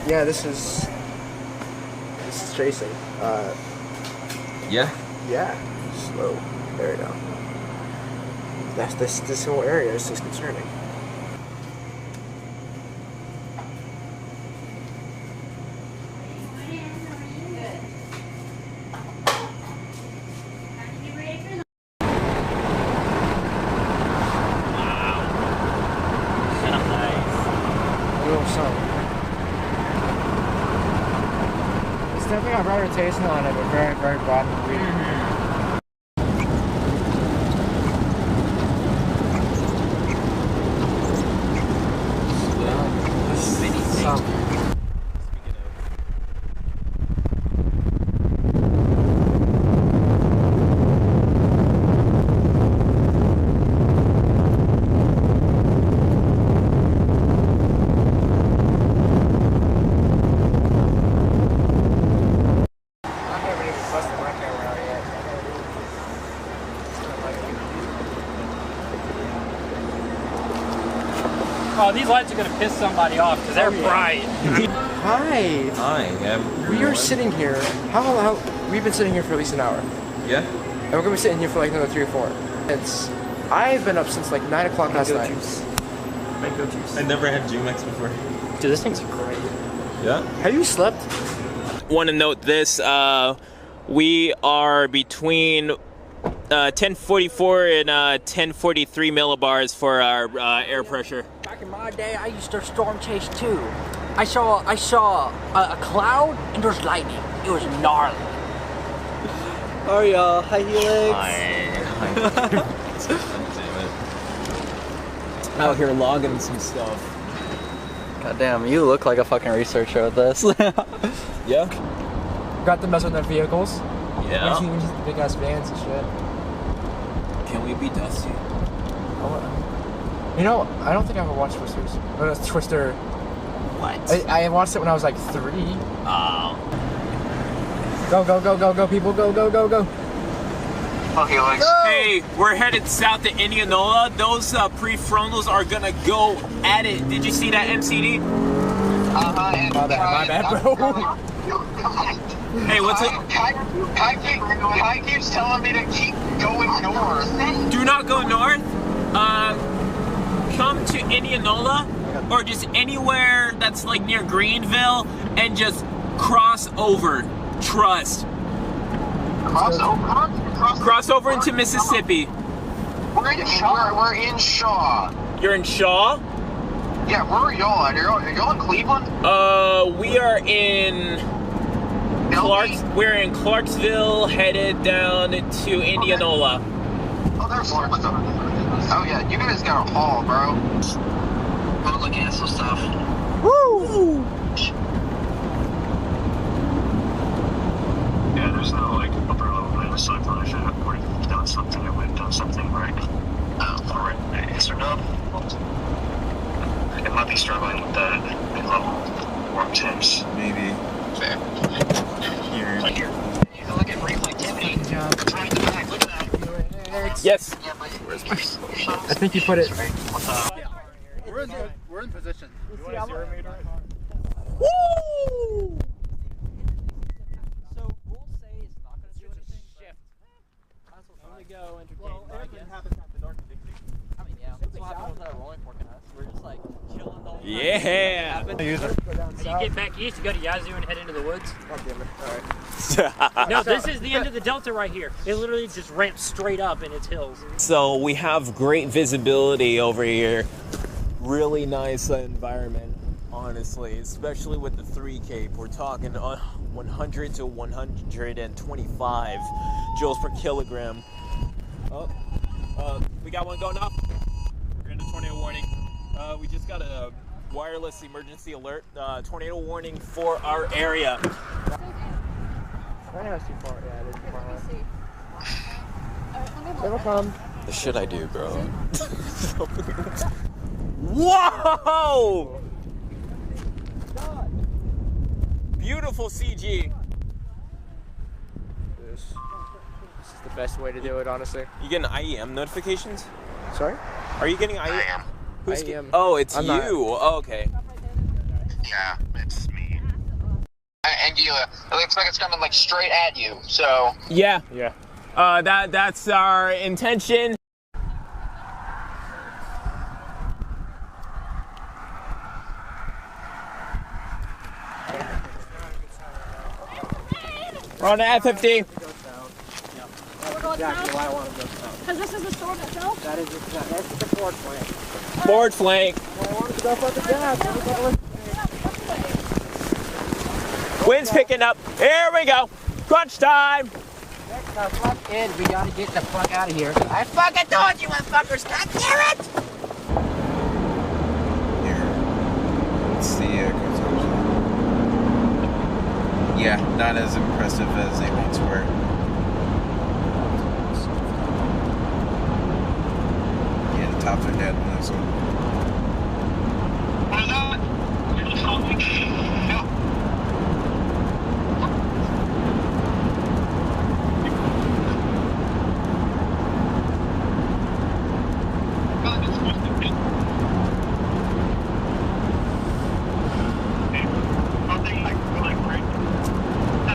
Yeah, this is chasing. Yeah. Yeah. Slow. There we go. This whole area is just concerning. It's definitely got better taste on it, but very, very bland and weird. Oh, these lights are gonna piss somebody off because they're bright. Hi. Hi. We are sitting here. How? We've been sitting here for at least an hour. Yeah. And we're gonna be sitting here for like another 3 or 4. I've been up since like 9 o'clock last night. Mango juice. I never had Jumex before. Dude, this thing's great. Yeah. Have you slept? Want to note this, we are between 1044 and 1043 millibars for our air pressure. Back in my day, I used to storm chase too. I saw a cloud and there's lightning. It was gnarly. How are y'all? Hi, Helix. Hi. Out here logging some stuff. God damn, you look like a fucking researcher with this. Yeah. Got to mess with their vehicles. Yeah. When you see the big ass vans and shit. Can we be Dusty? You know, I don't think I ever watched Twisters. Or Twister. What? I watched it when I was like 3. Oh. Go, go, go, go, go, people, go, go, go, go. Hey, we're headed south to Indianola. Those prefrontals are gonna go at it. Did you see that MCD? My bad, bro. Hey, what's it? Kai keeps telling me to keep going north. Do not go north. Come to Indianola or just anywhere that's like near Greenville and just cross over. Trust. Cross over into Mississippi. We're in Shaw. You're in Shaw? Yeah, where are y'all at? Are y'all in Cleveland? We are in We're in Clarksville, headed down to Indianola. Oh, there's Clarksville. Oh yeah, you guys got a haul, bro. I'm looking at some stuff. Woo! Yeah, there's no like upper level in the side plan. I should have already done something. I would have done something right. Alright, yes or no? It might be struggling with that mid-level warp temps. Maybe. Fair. Right here. You can look at reflectivity. Right in the back, look at that. Yes. I think you put it. We're in position. You want a 0 meter? Woo! So we'll say it's not going to do anything. Shift. Only go entertain. Well, everything happens after dark. I mean, yeah. That's what happened with that rolling forecast. We're just like chilling the whole time. Yeah. When you get back east, you go to Yazoo and head into the woods. God damn it. Alright. No, this is the end of the delta right here. It literally just ramps straight up in its hills. So we have great visibility over here. Really nice environment, honestly, especially with the 3 Cape. We're talking 100 to 125 joules per kilogram. We got one going up. We're in a tornado warning. We just got a wireless emergency alert. Tornado warning for our area. Tornado's too far. Yeah, it is too far. It'll come. The shit I do, bro. Whoa! Beautiful CG. This is the best way to do it, honestly. You getting IEM notifications? Sorry? Are you getting IEM? Who's I am. Oh, it's I'm you. not- Oh, okay. Yeah, it's me. And you, it looks like it's coming like straight at you. So Yeah. Yeah. That's our intention. We're on the F-50. Exactly why I want to go south. Because this is the storm itself? That is the forward flank. Forward flank. Well, I wanted to go for the gas. Wind's picking up. Here we go. Crunch time. Next, fuck in. We gotta get the fuck out of here. I fucking told you, motherfuckers. God damn it! Here. Let's see consumption. Yeah, not as impressive as they once were. Yeah, the tops are dead on this one.